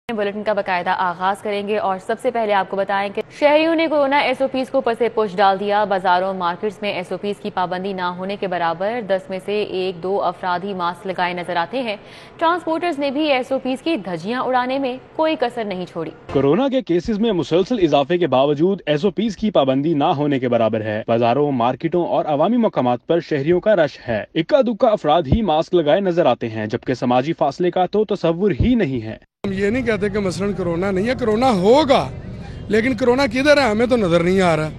Bulletin का बाकायदा आगाज करेंगे और सबसे पहले आपको बताएं कि शहरियों ने कोरोना एसओपीज को पसे पुश डाल दिया। बाजारों मार्केट्स में एसओपीज की पाबंदी ना होने के बराबर 10 में से 1-2 अफराद ही मास्क लगाए नजर आते हैं। ट्रांसपोर्टर्स ने भी एसओपीज की धज्जियां उड़ाने में कोई कसर नहीं छोड़ी। कोरोना के केसेस में मुसलसल इजाफे के बावजूद एसओपीज की पाबंदी ना होने के बराबर है। बाजारों, मार्केटों और अवामी मकामात पर शहरियों का रश है। इक्का दुक्का अफराद ही मास्क लगाए नजर आते हैं, जबकि समाजी फासले का तो तस्वुर ही नहीं है। हम ये नहीं कहते कि मसलन कोरोना नहीं है, कोरोना होगा, लेकिन कोरोना किधर है हमें तो नजर नहीं आ रहा।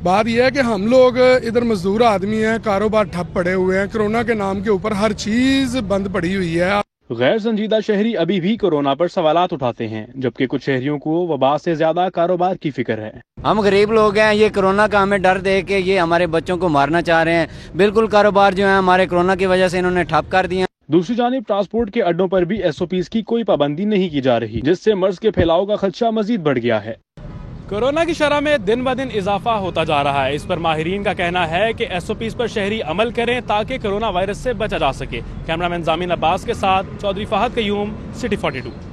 बात यह है कि हम लोग इधर मजदूर आदमी हैं, कारोबार ठप पड़े हुए हैं, कोरोना के नाम के ऊपर हर चीज बंद पड़ी हुई है। गैर संजीदा शहरी अभी भी कोरोना पर सवालात उठाते हैं, जबकि कुछ शहरियों को वबा से ज्यादा कारोबार की फिक्र है। हम गरीब लोग हैं, ये कोरोना का हमें डर दे के ये हमारे बच्चों को मारना चाह रहे हैं। बिल्कुल कारोबार जो है हमारे कोरोना की वजह से इन्होंने ठप कर दिए। दूसरी जानिब ट्रांसपोर्ट के अड्डों पर भी एसओपीज की कोई पाबंदी नहीं की जा रही, जिससे मर्ज के फैलाव का खदशा मजीद बढ़ गया है। कोरोना की शरह में दिन ब दिन इजाफा होता जा रहा है। इस पर माहिरीन का कहना है कि एसओपीज पर शहरी अमल करें ताकि कोरोना वायरस से बचा जा सके। कैमरामैन जामीन अब्बास के साथ Chaudhry Fahad Qayyum, city 42।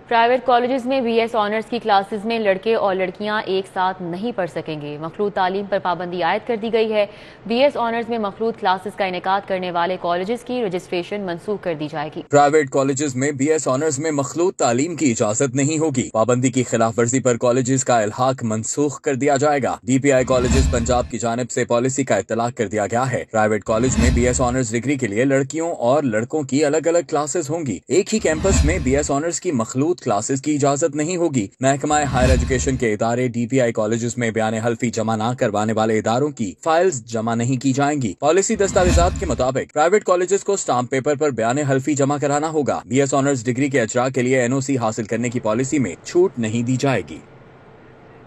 Private colleges में बीएस ऑनर्स की क्लासेस में लड़के और लड़कियां एक साथ नहीं पढ़ सकेंगे। मखलूत तालीम पर पाबंदी आयद कर दी गई है। बीएस ऑनर्स में मखलूत क्लासेस का इनेकाद करने वाले कॉलेजेस की रजिस्ट्रेशन मनसूख कर दी जाएगी। प्राइवेट कॉलेजेस में बीएस ऑनर्स में मखलूत तालीम की इजाजत नहीं होगी। पाबंदी की खिलाफ वर्जी पर कॉलेजेस का इल्हाक मनसूख कर दिया जाएगा। डीपीआई कॉलेजेस पंजाब की जानिब से पॉलिसी का इत्तलाक कर दिया गया है। प्राइवेट कॉलेज में बीएस ऑनर्स डिग्री के लिए लड़कियों और लड़कों की अलग अलग क्लासेस होंगी। एक ही कैंपस में बीएस ऑनर्स की मखलूत क्लासेस की इजाजत नहीं होगी। महकमा हायर एजुकेशन के इदारे डीपीआई कॉलेजेस में बयान हल्फी जमा न करवाने वाले इदारों की फाइल्स जमा नहीं की जाएंगी। पॉलिसी दस्तावेजात के मुताबिक प्राइवेट कॉलेजेस को स्टाम्प पेपर पर बयान हल्फी जमा कराना होगा। बीएस ऑनर्स डिग्री के अजरा के लिए एनओसी हासिल करने की पॉलिसी में छूट नहीं दी जाएगी।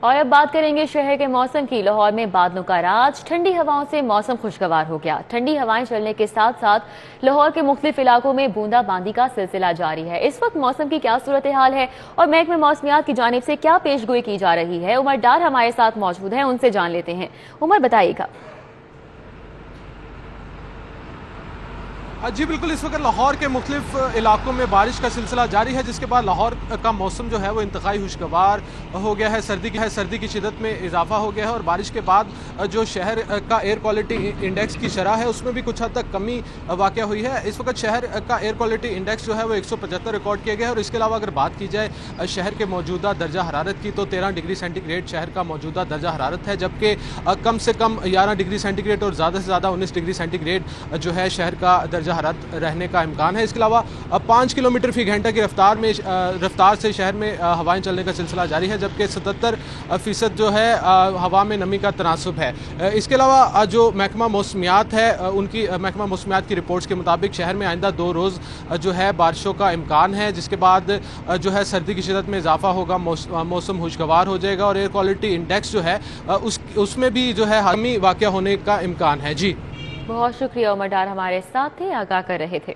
और अब बात करेंगे शहर के मौसम की। लाहौर में बादलों का राज, ठंडी हवाओं से मौसम खुशगवार हो गया। ठंडी हवाएं चलने के साथ साथ लाहौर के मुख्तलिफ इलाकों में बूंदाबांदी का सिलसिला जारी है। इस वक्त मौसम की क्या सूरत हाल है और महकमे मौसमियात की जानिब से क्या पेशगोई की जा रही है, उमर डार हमारे साथ मौजूद हैं, उनसे जान लेते हैं। उमर, बताइएगा। जी बिल्कुल, इस वक्त लाहौर के मुख्तलिफ इलाकों में बारिश का सिलसिला जारी है, जिसके बाद लाहौर का मौसम जो है वो इंतहाई खुशगवार हो गया है। सर्दी की शिदत में इजाफा हो गया है और बारिश के बाद जो शहर का एयर क्वालिटी इंडेक्स की शरह है उसमें भी कुछ हद तक कमी वाक़या हुई है। इस वक्त शहर का एयर क्वालिटी इंडेक्स जो है वो 175 रिकॉर्ड किया गया है। और इसके अलावा अगर बात की जाए शहर के मौजूदा दर्जा हरारत की, तो 13 डिग्री सेंटीग्रेड शहर का मौजूदा दर्जा हरारत है, जबकि कम से कम 11 डिग्री सेंटीग्रेड और ज़्यादा से ज़्यादा 19 डिग्री सेंटीग्रेड जो है शहर का दर्जा हरारत रहने का इम्कान है। इसके अलावा 5 किलोमीटर फी घंटा की रफ्तार से शहर में हवाएं चलने का सिलसिला जारी है, जबकि 77% जो है हवा में नमी का तनासुब है। इसके अलावा जो महकमा मौसमियात है उनकी महकमा मौसमियात की रिपोर्ट्स के मुताबिक शहर में आइंदा 2 रोज़ जो है बारिशों का इम्कान है, जिसके बाद जो है सर्दी की शिदत में इजाफा होगा, मौसम खुशगवार हो जाएगा और एयर क्वालिटी इंडेक्स जो है उसमें भी जो है कमी वाक़या होने का इम्कान है। जी बहुत शुक्रिया उमर डार, हमारे साथ थे, आगाह कर रहे थे।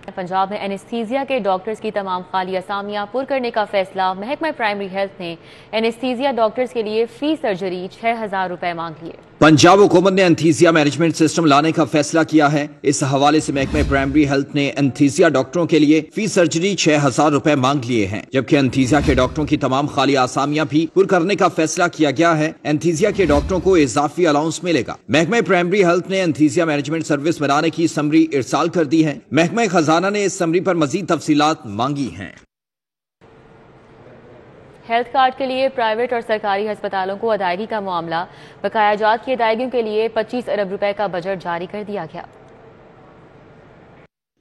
पंजाब में एनेस्थीसिया के डॉक्टर्स की तमाम खाली असामियां पुर करने का फैसला। महकमा प्राइमरी हेल्थ ने एनेस्थीसिया डॉक्टर्स के लिए फी सर्जरी 6,000 रुपए मांग लिए। पंजाब हुकूमत ने एनेस्थीसिया मैनेजमेंट सिस्टम लाने का फैसला किया है। इस हवाले से महकमा प्राइमरी हेल्थ ने एनेस्थीसिया डॉक्टरों के लिए फी सर्जरी 6,000 रुपए मांग लिए हैं, जबकि एनेस्थीसिया के डॉक्टरों की तमाम खाली आसामियां भी पुर करने का फैसला किया गया है। एनेस्थीसिया के डॉक्टरों को इजाफी अलाउंस मिलेगा। महकमा प्राइमरी हेल्थ ने एनेस्थीसिया मैनेजमेंट सर्विस बनाने की समरी इरसाल कर दी है। महकमा खजाना ने इस समरी पर मजीद तफसीलात मांगी हैं। हेल्थ कार्ड के लिए प्राइवेट और सरकारी अस्पतालों को अदायगी का मामला, बकाया जात की अदायगियों के लिए 25 अरब रुपए का बजट जारी कर दिया गया।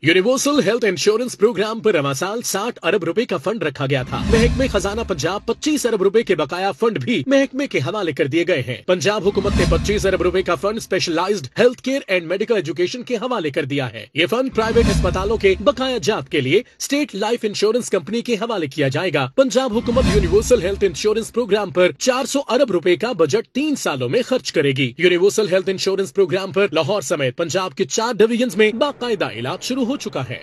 यूनिवर्सल हेल्थ इंश्योरेंस प्रोग्राम पर रमासाल 60 अरब रुपए का फंड रखा गया था। महकमे खजाना पंजाब 25 अरब रुपए के बकाया फंड भी महकमे के हवाले कर दिए गए हैं। पंजाब हुकूमत ने 25 अरब रुपए का fund specialised health care and medical education के हवाले कर दिया है। ये फंड प्राइवेट अस्पतालों के बकाया जात के लिए स्टेट लाइफ इंश्योरेंस कंपनी के हवाले किया जाएगा। पंजाब हुकूमत यूनिवर्सल हेल्थ इंश्योरेंस प्रोग्राम पर 400 अरब रुपए का बजट 3 सालों में खर्च करेगी। यूनिवर्सल हेल्थ इंश्योरेंस प्रोग्राम पर लाहौर समेत पंजाब के 4 डिवीजन में बाकायदा इलाज शुरू हो चुका है।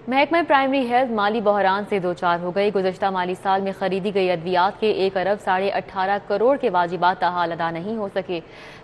महकमा प्राइमरी हेल्थ माली बहरान से दो चार हो गई। गुज़श्ता माली साल में खरीदी गई अद्वियात के 1 अरब 18.5 करोड़ के वाजिबात ताहाल अदा नहीं हो सके।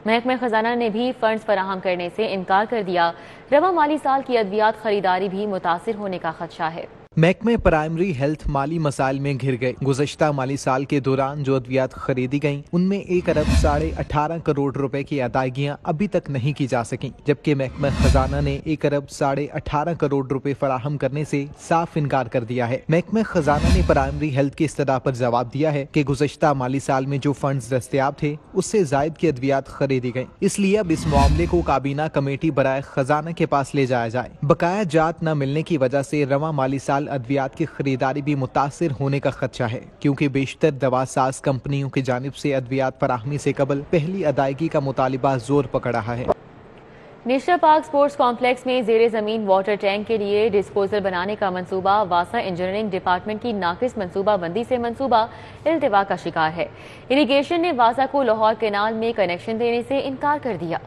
महकमा खजाना ने भी फंड्स फराहम करने से इनकार कर दिया। रवा माली साल की अद्वियात खरीदारी भी मुतासिर होने का खदशा है। محکمہ پرائمری ہیلتھ مالی مسائل میں گھر گئے۔ گزشتہ مالی سال کے دوران جو ادویات خریدی گئیں ان میں 1 ارب 18.5 کروڑ روپے کی ادائیگیاں ابھی تک نہیں کی جا سکیں، جبکہ محکمہ خزانہ نے 1 ارب 18.5 کروڑ روپے فراہم کرنے سے صاف انکار کر دیا ہے۔ محکمہ خزانہ نے پرائمری ہیلتھ کی استدعا پر جواب دیا ہے کہ گزشتہ مالی سال میں جو فنڈز دستیاب تھے اس سے زائد کی ادویات خریدی گئیں، اس لیے اب اس معاملے کو کابینہ کمیٹی برائے خزانہ کے پاس لے جایا جائے۔ بقایا جات نہ ملنے کی وجہ سے رواں مالی سال ادویات کی خریداری بھی متاثر ہونے کا خدشہ ہے، کیونکہ بیشتر دوا ساز کمپنیوں کی جانب سے ادویات فراہمی سے قبل پہلی ادائیگی کا مطالبہ زور پکڑ رہا ہے۔ نیشنل پارک سپورٹس کمپلیکس میں زیر زمین واٹر ٹینک کے لیے ڈسپوزل بنانے کا منصوبہ واسا انجینئرنگ ڈپارٹمنٹ کی ناقص منصوبہ بندی سے منصوبہ التوا کا شکار ہے۔ اریگیشن نے واسا کو لاہور کینال میں کنیکشن دینے سے انکار کر دیا۔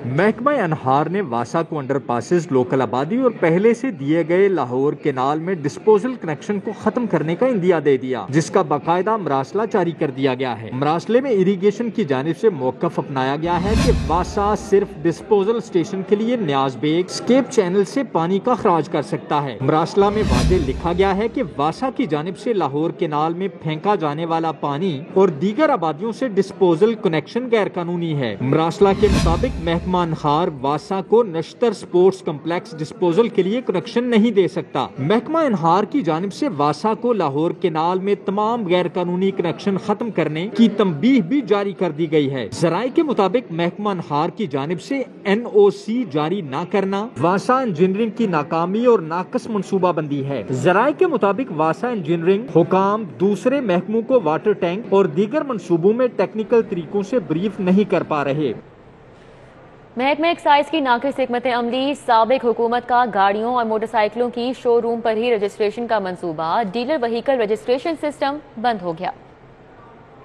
محکمہ انہار نے واسا کو انڈر پاسز، لوکل آبادی اور پہلے سے دیے گئے لاہور کینال میں ڈسپوزل کنیکشن کو ختم کرنے کا عندیہ دے دیا، جس کا باقاعدہ مراسلہ جاری کر دیا گیا ہے۔ مراسلے میں اریگیشن کی جانب سے موقف اپنایا گیا ہے کہ واسا صرف ڈسپوزل اسٹیشن کے لیے نیاز بیگ اسکیپ چینل سے پانی کا اخراج کر سکتا ہے۔ مراسلہ میں واضح لکھا گیا ہے کہ واسا کی جانب سے لاہور کینال میں پھینکا جانے والا پانی اور دیگر آبادیوں سے ڈسپوزل کنیکشن غیر قانونی ہے۔ مراسلہ کے مطابق محکمہ انہار واسا کو نشتر سپورٹس کمپلیکس ڈسپوزل کے لیے کنیکشن نہیں دے سکتا۔ محکمہ انہار کی جانب سے واسا کو لاہور کینال میں تمام غیر قانونی کنیکشن ختم کرنے کی تنبیہ بھی جاری کر دی گئی ہے۔ ذرائع کے مطابق محکمہ انہار کی جانب سے NOC جاری نہ کرنا واسا انجینئرنگ کی ناکامی اور ناقص منصوبہ بندی ہے۔ ذرائع کے مطابق واسا انجینئرنگ حکام دوسرے محکموں کو واٹر ٹینک اور دیگر منصوبوں میں ٹیکنیکل طریقوں سے بریف نہیں کر پا رہے۔ محکمہ ایکسائز کی ناقص حکمت عملی، سابق حکومت کا گاڑیوں اور موٹر سائیکلوں کی شو روم پر ہی رجسٹریشن کا منصوبہ، ڈیلر وہیکل رجسٹریشن سسٹم بند ہو گیا۔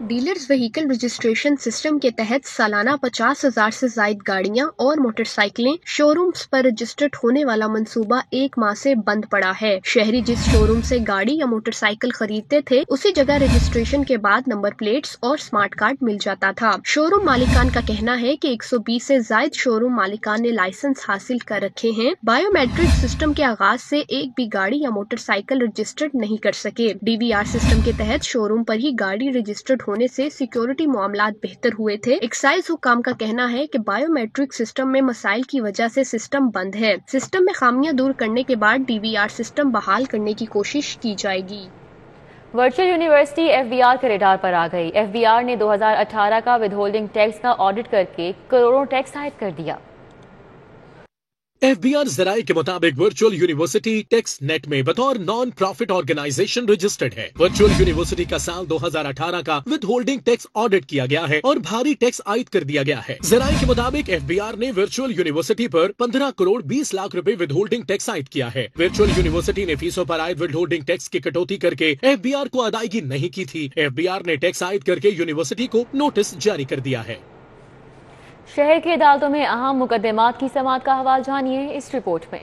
ڈیلرز وہیکل رجسٹریشن سسٹم کے تحت سالانہ 50,000 سے زائد گاڑیاں اور موٹر سائیکلیں شو رومز پر رجسٹرڈ ہونے والا منصوبہ 1 ماہ سے بند پڑا ہے۔ شہری جس شو روم سے گاڑی یا موٹر سائیکل خریدتے تھے اسی جگہ رجسٹریشن کے بعد نمبر پلیٹس اور سمارٹ کارڈ مل جاتا تھا۔ شو روم مالکان کا کہنا ہے کہ 120 سے زائد شو روم مالکان نے لائسنس حاصل کر رکھے ہیں، بایو میٹرک سسٹم کے آغاز سے ایک بھی گاڑی یا موٹر سائیکل رجسٹرڈ نہیں کر سکے۔ DVR سسٹم کے تحت شو روم پر ہی گاڑی رجسٹرڈ ہونے سے سیکیورٹی معاملات بہتر ہوئے تھے۔ ایکسائز حکام کا کہنا ہے کہ بایو میٹرک سسٹم میں مسائل کی وجہ سے سسٹم بند ہے۔ سسٹم میں خامیاں دور کرنے کے بعد DVR سسٹم بحال کرنے کی کوشش کی جائے گی۔ ورچوئل یونیورسٹی FBR کے ریڈار پر آ گئی۔ FBR نے 2018 کا ود ہولڈنگ ٹیکس کا آڈٹ کر کے کروڑوں ٹیکس عائد کر دیا۔ FBR ذرائع کے مطابق ورچوئل یونیورسٹی ٹیکس نیٹ میں بطور نان پروفٹ آرگنائزیشن رجسٹرڈ ہے۔ ورچوئل یونیورسٹی کا سال 2018 کا ود ہولڈنگ ٹیکس آڈٹ کیا گیا ہے اور بھاری ٹیکس عائد کر دیا گیا ہے۔ ذرائع کے مطابق FBR نے ورچوئل یونیورسٹی پر 15 کروڑ 20 لاکھ روپے ود ہولڈنگ ٹیکس عائد کیا ہے۔ ورچوئل یونیورسٹی نے فیسوں پر عائد ود ہولڈنگ ٹیکس کی کٹوتی کر کے FBR کو ادائیگی نہیں کی تھی۔ FBR نے ٹیکس عائد کر کے یونیورسٹی کو نوٹس جاری کر دیا ہے۔ شہر کی عدالتوں میں اہم مقدمات کی سماعت کا حوالہ جانیے اس رپورٹ میں۔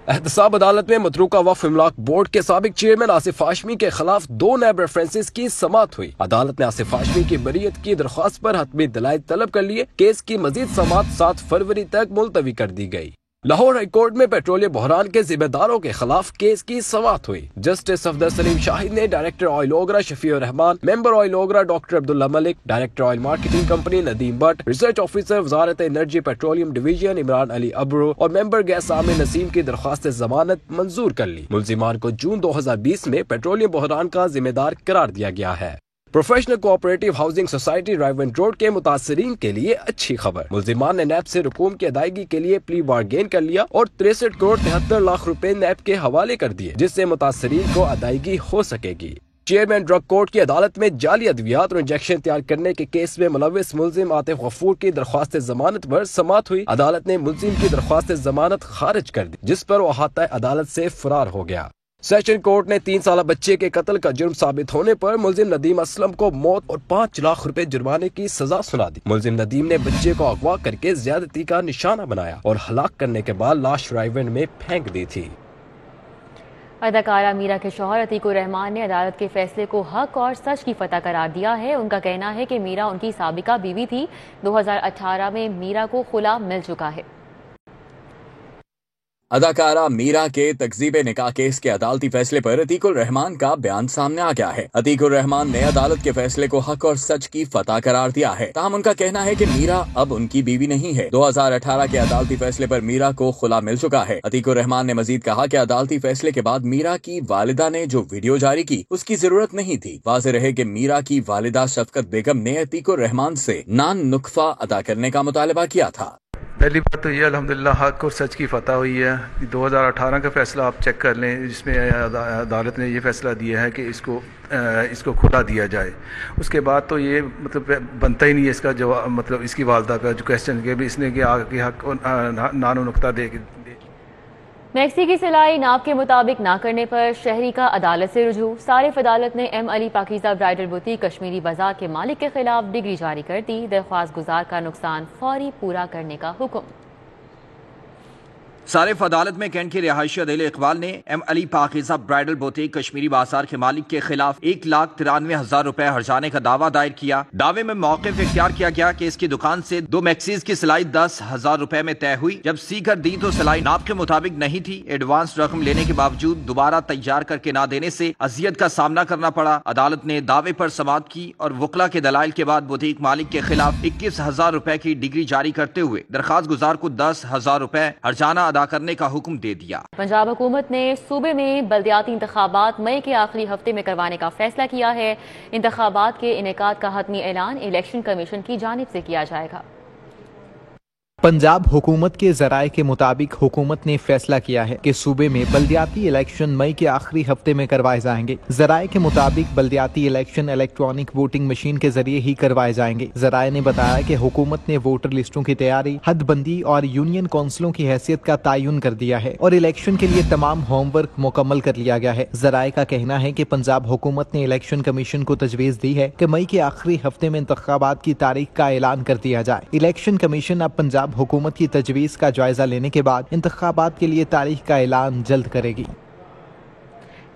احتساب عدالت میں متروکہ وقف املاک بورڈ کے سابق چیئرمین آصف ہاشمی کے خلاف 2 نیب ریفرنسز کی سماعت ہوئی۔ عدالت نے آصف ہاشمی کی بریت کی درخواست پر حتمی دلائل طلب کر لیے۔ کیس کی مزید سماعت 7 فروری تک ملتوی کر دی گئی۔ لاہور ہائی کورٹ میں پیٹرولیم بحران کے ذمہ داروں کے خلاف کیس کی سماعت ہوئی۔ جسٹس صفدر سلیم شاہد نے director oil OGRA Shafi ur-Rahman, member oil OGRA doctor Abdullah Malik, director oil marketing company Nadeem Butt, research officer وزارت energy petroleum division Imran Ali Abro اور ممبر گیس عامر نسیم کی درخواست ضمانت منظور کر لی۔ ملزمان کو جون 2020 میں پیٹرولیم بحران کا ذمہ دار قرار دیا گیا ہے۔ Professional cooperative housing society Raiwind road کے متاثرین کے لیے اچھی خبر، ملزمان نے نیب سے رقوم کی ادائیگی کے لیے پلی بارگین کر لیا اور 63 کروڑ 73 لاکھ روپے نیب کے حوالے کر دیے، جس سے متاثرین کو ادائیگی ہو سکے گی۔ چیئرمین ڈرگ کورٹ کی عدالت میں جعلی ادویات اور انجیکشن تیار کرنے کے کیس میں ملوث ملزم عاطف غفور کی درخواست ضمانت پر سماعت ہوئی۔ عدالت نے ملزم کی درخواست ضمانت خارج کر دی، جس پر وہ احاطہ عدالت سے فرار ہو گیا۔ سیشن کورٹ نے 3 سالہ بچے کے قتل کا جرم ثابت ہونے پر ملزم ندیم اسلم کو موت اور 5 لاکھ روپے جرمانے کی سزا سنا دی۔ ملزم ندیم نے بچے کو اغوا کر کے زیادتی کا نشانہ بنایا اور ہلاک کرنے کے بعد لاش رائیونڈ میں پھینک دی تھی۔ اداکارہ میرا کے شوہر عتیق الرحمان نے عدالت کے فیصلے کو حق اور سچ کی فتح قرار دیا ہے۔ ان کا کہنا ہے کہ میرا ان کی سابقہ بیوی تھی۔ 2018 میں میرا کو خلا مل چکا ہے۔ अदाकारा मीरा के तकजीब निकाह केस के अदालती फैसले पर अतीकुर रहमान का बयान सामने आ गया है। अतीकुर रहमान ने अदालत के फैसले को हक और सच की फतह करार दिया है। ताहम उनका कहना है कि मीरा अब उनकी बीवी नहीं है। 2018 के अदालती फैसले पर मीरा को खुला मिल चुका है। अतीकुर रहमान ने मजीद कहा कि अदालती फैसले के बाद मीरा की वालिदा ने जो वीडियो जारी की उसकी जरूरत नहीं थी। वाज़ेह रहे कि मीरा की वालिदा शफकत बेगम ने अतीकुर रहमान से नान नुकफा अदा करने का मुतालबा किया था। पहली बात तो ये अल्हम्दुलिल्लाह हक और सच की फतह हुई है। 2018 का फैसला आप चेक कर लें, जिसमें अदालत ने ये फैसला दिया है कि इसको खुला दिया जाए। उसके बाद तो ये मतलब बनता ही नहीं है इसका जवाब, मतलब इसकी वालदा का जो क्वेश्चन के भी इसने कि आगे हक नानो नुक्ता दे के मैक्सी की सिलाई नाप के मुताबिक ना करने पर शहरी का अदालत से रुजू। सारिफ अदालत ने M Ali Pakeeza bridal boutique Kashmiri बाजार के मालिक के खिलाफ डिग्री जारी कर दी। दरख्वास्त गुजार का नुकसान फौरी पूरा करने का हुक्म। सारिफ अदालत में कैंट के रिहायशी अदील इकबाल ने M Ali Pakeeza bridal boutique Kashmiri बाजार के मालिक के खिलाफ 1,93,000 रुपए हर्जाने का दावा दायर किया। दावे में मौक़िफ़ इख्तियार किया गया कि इसकी दुकान से 2 मैक्सीज की सिलाई 10,000 रुपए में तय हुई। जब सीकर दी तो सिलाई नाप के मुताबिक नहीं थी। एडवांस रकम लेने के बावजूद दोबारा तैयार करके ना देने से अजियत का सामना करना पड़ा। अदालत ने दावे पर समाअत की और वकला के दलाइल के बाद बुटीक मालिक के खिलाफ 21,000 रुपए की डिग्री जारी करते हुए दरखास्त गुजार को 10,000 रुपए हर्जाना अदा करने का हुक्म दे दिया। पंजाब हुकूमत ने सूबे में बल्दियाती इंतखाबात मई के आखिरी हफ्ते में करवाने का फैसला किया है। इंतखाबात के इनेकाद का हतमी ऐलान इलेक्शन कमीशन की जानिब से किया जाएगा। पंजाब हुकूमत के जराये के मुताबिक हुकूमत ने फैसला किया है कि सूबे में बल्दियाती इलेक्शन मई के आखिरी हफ्ते में करवाए जाएंगे। जराये के मुताबिक बल्दियाती इलेक्शन इलेक्ट्रॉनिक वोटिंग मशीन के जरिए ही करवाए जाएंगे। जराये ने बताया कि हुकूमत ने वोटर लिस्टों की तैयारी, हदबंदी और यूनियन काउंसिलों की हैसियत का तयन कर दिया है और इलेक्शन के लिए तमाम होमवर्क मुकम्मल कर लिया गया है। जराये का कहना है कि पंजाब हुकूमत ने इलेक्शन कमीशन को तजवीज़ दी है कि मई के आखिरी हफ्ते में इंतखाबात की तारीख का ऐलान कर दिया जाए। इलेक्शन कमीशन अब पंजाब हुकूमत की तजवीज़ का जायजा लेने के बाद इंतखाबात के लिए तारीख का ऐलान जल्द करेगी।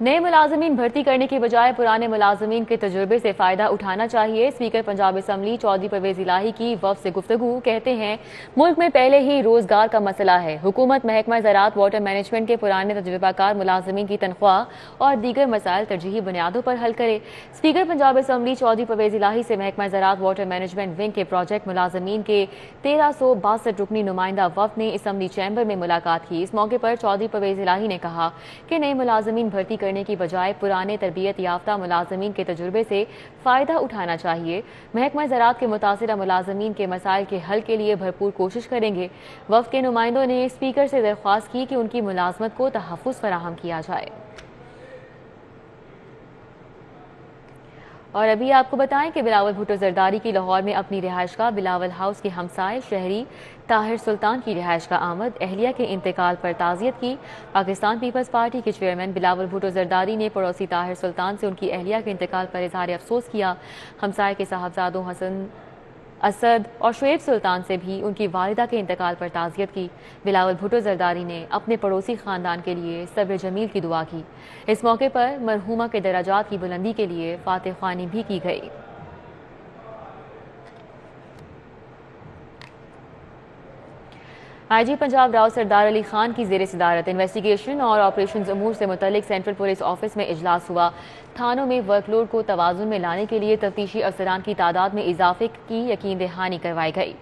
नए मुलाजमीन भर्ती करने के बजाय पुराने मुलाजमीन के तजुर्बे से फायदा उठाना चाहिए। स्पीकर पंजाब असम्बली चौधरी परवेज इलाही की वफ़द से गुफ्तगू। कहते हैं मुल्क में पहले ही रोजगार का मसला है। हुकूमत महकमा ज़राअत वाटर मैनेजमेंट के पुराने तजुर्बाकार मुलाजमीन की तनख्वाह और दीगर मसाइल तरजीही बुनियादों पर हल करे। स्पीकर पंजाब असम्बली चौधरी परवेज इलाही से महकमा ज़राअत वाटर मैनेजमेंट विंग के प्रोजेक्ट मुलाजमीन के 1362 रुकनी नुमाइंदा वफ़द ने असम्बली चैम्बर में मुलाकात की। इस मौके पर चौधरी परवेज इलाही ने कहा कि नए मुलाजमीन भर्ती करने की बजाय पुराने तरबियत याफ्ता मुलाजमीन के तजुर्बे से फायदा उठाना चाहिए। महकमा ज़राअत के मुतासिरा मुलाजमीन के मसाइल के हल के लिए भरपूर कोशिश करेंगे। वफ़द के नुमाइंदों ने स्पीकर से दरख्वास्त की कि उनकी मुलाजमत को तहफ़्फ़ुज़ फराहम किया जाए। और अभी आपको बताएं कि बिलावल भुट्टो जरदारी की लाहौर में अपनी रिहाइशगाह बिलावल हाउस के हमसाए शहरी ताहिर सुल्तान की रिहाइशगाह आमद। अहलिया के इंतकाल पर ताज़ियत की। पाकिस्तान पीपल्स पार्टी के चेयरमैन बिलावल भुट्टो जरदारी ने पड़ोसी ताहिर सुल्तान से उनकी अहलिया के इंतकाल पर इज़हार अफसोस किया। हमसाए के साहबजादों हसन असद और शुएब सुल्तान से भी उनकी वालिदा के इंतकाल पर ताज़ियत की। बिलावल भुट्टो जरदारी ने अपने पड़ोसी ख़ानदान के लिए सब्र जमील की दुआ की। इस मौके पर मरहूमा के दराजात की बुलंदी के लिए फातिह ख्वानी भी की गई। आईजी पंजाब राव सरदार अली खान की ज़ेर सदारत इन्वेस्टिगेशन और ऑपरेशन अमूर से मुतल्लिक सेंट्रल पुलिस ऑफिस में इजलास हुआ। थानों में वर्कलोड को तवाज़ुन में लाने के लिए तफ्तीशी अफसरान की तादाद में इजाफे की यकीन दहानी करवाई गई।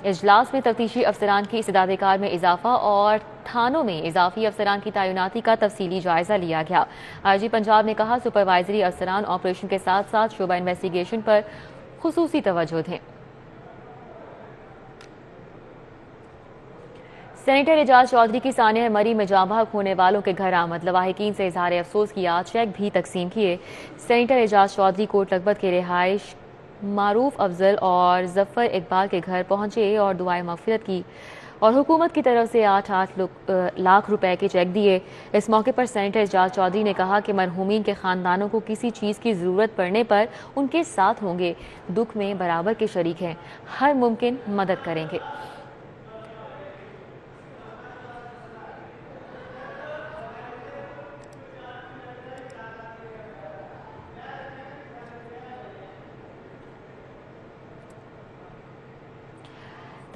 इजलास में तफ्तीशी अफसरान की इस्तेदाद-ए-कार में इजाफा और थानों में इजाफी अफसरान की तैनाती का तफसीली जायजा लिया गया। आईजी पंजाब ने कहा सुपरवाइजरी अफसरान ऑपरेशन के साथ साथ शोबा इन्वेस्टिगेशन पर खुसूसी तवज्जो दें। सेनेटर एजाज चौधरी की सानिया मरी में जाँ बहक होने वालों के घर आमद। लवाहिकीन से इजहार अफसोस किया, चेक भी तकसीम किए। सेनेटर एजाज चौधरी कोट लखपत के रिहाइश मारूफ अफजल और जफर इकबाल के घर पहुंचे और दुआए मगफिरत की और हुकूमत की तरफ से 8 लाख रुपए के चेक दिए। इस मौके पर सेनेटर एजाज चौधरी ने कहा कि मरहूमीन के खानदानों को किसी चीज़ की ज़रूरत पड़ने पर उनके साथ होंगे, दुख में बराबर के शरीक हैं, हर मुमकिन मदद करेंगे।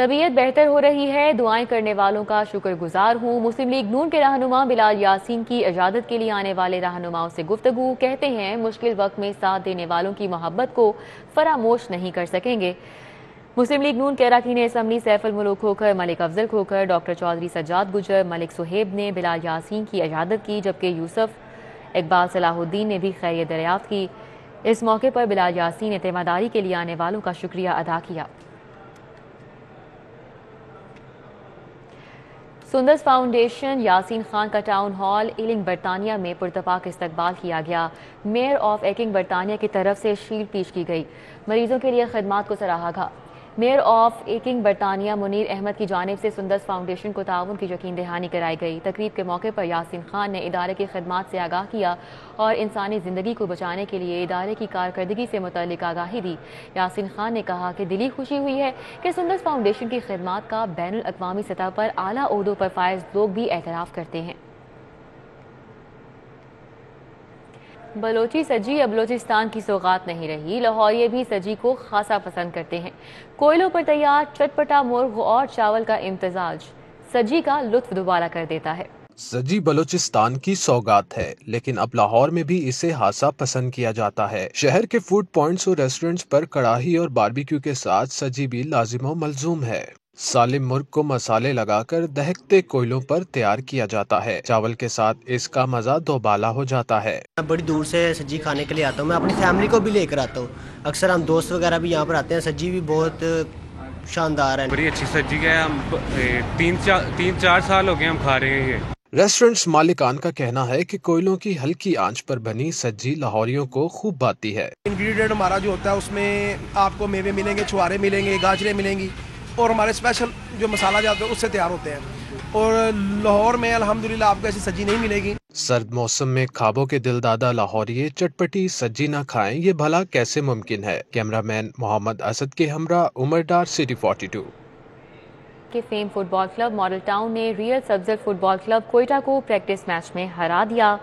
طبیعت بہتر ہو رہی ہے، دعائیں کرنے والوں کا شکر گزار ہوں۔ مسلم لیگ نون کے رہنما بلال یاسین کی اجازت کے لیے آنے والے رہنماؤں سے گفتگو، کہتے ہیں مشکل وقت میں ساتھ دینے والوں کی محبت کو فراموش نہیں کر سکیں گے۔ مسلم لیگ نون کے اراکین اسمبلی سیف الملوک کھوکھر، ملک افضل کھوکھر، ڈاکٹر چودھری سجاد گجر، ملک سہیب نے بلال یاسین کی اجازت کی، جبکہ یوسف اقبال صلاح الدین نے بھی خیریت دریافت کی۔ اس موقع پر بلال یاسین نے تیمارداری کے لیے آنے والوں کا شکریہ ادا کیا۔ سندس فاؤنڈیشن یاسین خان کا ٹاؤن ہال ایلنگ برطانیہ میں پرتپاک استقبال کیا گیا۔ میئر آف ایکنگ برطانیہ کی طرف سے شیلڈ پیش کی گئی، مریضوں کے لیے خدمات کو سراہا گیا۔ میئر آف ایکنگ برطانیہ منیر احمد کی جانب سے سندس فاؤنڈیشن کو تعاون کی یقین دہانی کرائی گئی۔ تقریب کے موقع پر یاسین خان نے ادارے کی خدمات سے آگاہ کیا اور انسانی زندگی کو بچانے کے لیے ادارے کی کارکردگی سے متعلق آگاہی دی۔ یاسین خان نے کہا کہ دلی خوشی ہوئی ہے کہ سندس فاؤنڈیشن کی خدمات کا بین الاقوامی سطح پر اعلیٰ عہدوں پر فائز لوگ بھی اعتراف کرتے ہیں۔ بلوچی سجی اب بلوچستان کی سوغات نہیں رہی، لاہوریے بھی سجی کو خاصا پسند کرتے ہیں۔ کوئلوں پر تیار چٹپٹا مرغ اور چاول کا امتزاج سجی کا لطف دوبارہ کر دیتا ہے۔ سجی بلوچستان کی سوغات ہے، لیکن اب لاہور میں بھی اسے خاصا پسند کیا جاتا ہے۔ شہر کے فوڈ پوائنٹس اور ریسٹورنٹس پر کڑاہی اور باربیکیو کے ساتھ سجی بھی لازم و ملزوم ہے۔ سالم مرغ کو مسالے لگا کر دہکتے کوئلوں پر تیار کیا جاتا ہے، چاول کے ساتھ اس کا مزہ دوبالا ہو جاتا ہے۔ بڑی دور سے سجی کھانے کے لیے آتا ہوں، میں اپنی فیملی کو بھی لے کر آتا ہوں، اکثر ہم دوست وغیرہ بھی یہاں پر آتے ہیں۔ سجی بھی بہت شاندار ہے، بڑی اچھی سجی ہے، ہم 3-4 سال ہو گئے ہم کھا رہے ہیں یہ۔ ریسٹورنٹس مالکان کا کہنا ہے کہ کوئلوں کی ہلکی آنچ پر بنی سجی لاہوریوں کو خوب بھاتی ہے۔ انگریڈینٹ ہمارا جو ہوتا ہے اس میں آپ کو میوے ملیں گے، چھوارے ملیں گے، گاجریں ملیں گی، اور ہمارے اسپیشل جو مسالہ جاتے ہیں اس سے تیار ہوتے ہیں، اور لاہور میں الحمدللہ آپ کو ایسی سجی نہیں ملے گی۔ سرد موسم میں خوابوں کے دل دادا لاہوریے چٹپٹی سجی نہ کھائیں، یہ بھلا کیسے ممکن ہے؟ کیمرہ مین محمد اسد کے ہمراہ عمر ڈار، سٹی 42۔ کہ Fame football club Model Town نے Real Sabzar football club Quetta کو پریکٹس میچ میں ہرا دیا۔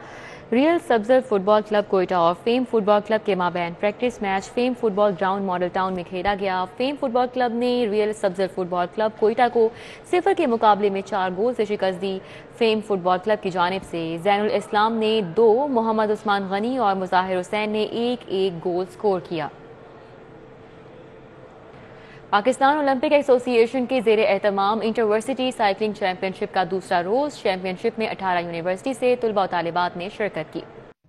Real Sabzar football club Quetta اور فیم فٹ بال کلب کے مابین practice match Fame football ground Model Town میں کھیلا گیا۔ فیم فٹ بال کلب نے Real Sabzar football club Quetta کو 0 کے مقابلے میں 4 گول سے شکست دی۔ فیم فٹ بال کلب کی جانب سے زین الاسلام نے 2، محمد عثمان غنی اور مظاہر حسین نے 1 گول سکور کیا۔ پاکستان اولمپک ایسوسی ایشن کے زیر اہتمام انٹرورسٹی سائیکلنگ چیمپئن شپ کا دوسرا روز، چیمپئن شپ میں 18 یونیورسٹی سے طلباء و طالبات نے شرکت کی۔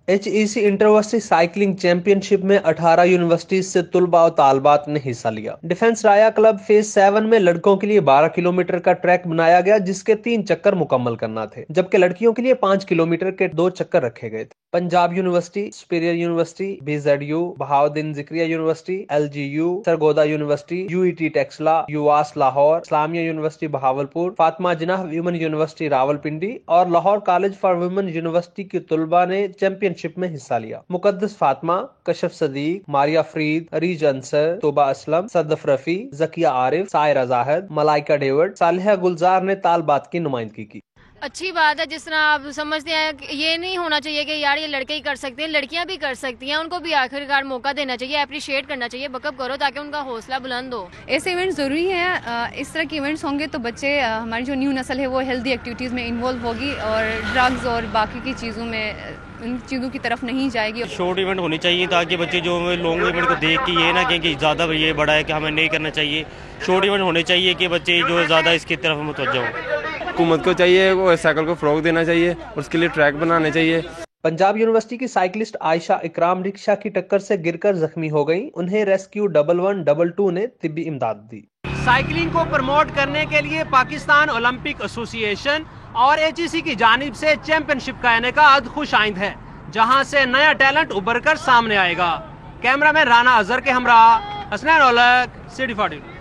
HEC انٹرورسٹی سائیکلنگ چیمپئن شپ میں 18 یونیورسٹیز سے طلباء و طالبات نے حصہ لیا۔ ڈیفنس رایا کلب فیز 7 میں لڑکوں کے لیے 12 کلومیٹر کا ٹریک بنایا گیا، جس کے 3 چکر مکمل کرنا تھے، جبکہ لڑکیوں کے لیے 5 کلومیٹر کے 2 چکر رکھے گئے تھے۔ Punjab University, Superior University, BZU، Bahauddin Zakariya University, LGU، Sargodha University, UET Taxila, UAS Lahore, Islamia University Bahawalpur, Fatima Jinnah Women University Rawalpindi اور Lahore College for Women University کے طلباء نے چیمپئن شپ میں حصہ لیا۔ مقدس فاطمہ، کشف صدیق، ماریا فرید، عریج انصر، توبہ اسلم، صدف رفیع، زکیہ عارف، سائرہ زاہد، ملائکہ ڈیوڈ، صالحہ گلزار نے طالبات کی نمائندگی کی۔ اچھی بات ہے، جس طرح آپ سمجھتے ہیں کہ یہ نہیں ہونا چاہیے کہ یار یہ لڑکے ہی کر سکتے ہیں، لڑکیاں بھی کر سکتی ہیں، ان کو بھی آخرکار موقع دینا چاہیے، اپریشیٹ کرنا چاہیے، بیک اپ کرو تاکہ ان کا حوصلہ بلند ہو۔ ایسے ایونٹ ضروری ہیں، اس طرح کے ایونٹس ہوں گے تو بچے، ہماری جو نیو نسل ہے وہ ہیلدی ایکٹیویٹیز میں انوالو ہوگی اور ڈرگز اور باقی کی چیزوں میں، ان چیزوں کی طرف نہیں جائے گی۔ شارٹ ایونٹ ہونے چاہیے تاکہ بچے جو لانگ ایونٹ کو دیکھ کے یہ نہ کہیں کہ زیادہ یہ بڑا ہے کہ ہمیں نہیں کرنا چاہیے، شارٹ ایونٹ ہونے چاہیے کہ بچے جو زیادہ اس کی طرف متوجہ ہوں۔ حکومت کو چاہیے وہ سائیکل کو فروغ دینا چاہیے اور اس کے لیے ٹریک بنانے چاہیے۔ پنجاب یونیورسٹی کی سائیکلسٹ عائشہ اکرام رکشہ کی ٹکر سے گر کر زخمی ہو گئیں، انہیں ریسکیو 1122 نے طبی امداد دی۔ سائیکلنگ کو پروموٹ کرنے کے لیے پاکستان اولمپک ایسوسی ایشن اور HEC کی جانب سے چیمپئن شپ کا انعقاد خوش آئند ہے، جہاں سے نیا ٹیلنٹ ابھر کر سامنے آئے گا۔ کیمرہ مین رانا اظہر کے ہمراہ Hasnain Aulakh, city 42۔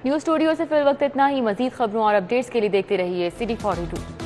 News studio سے فی الوقت اتنا ہی، مزید خبروں اور اپڈیٹس کے لیے دیکھتے رہیے سٹی 42۔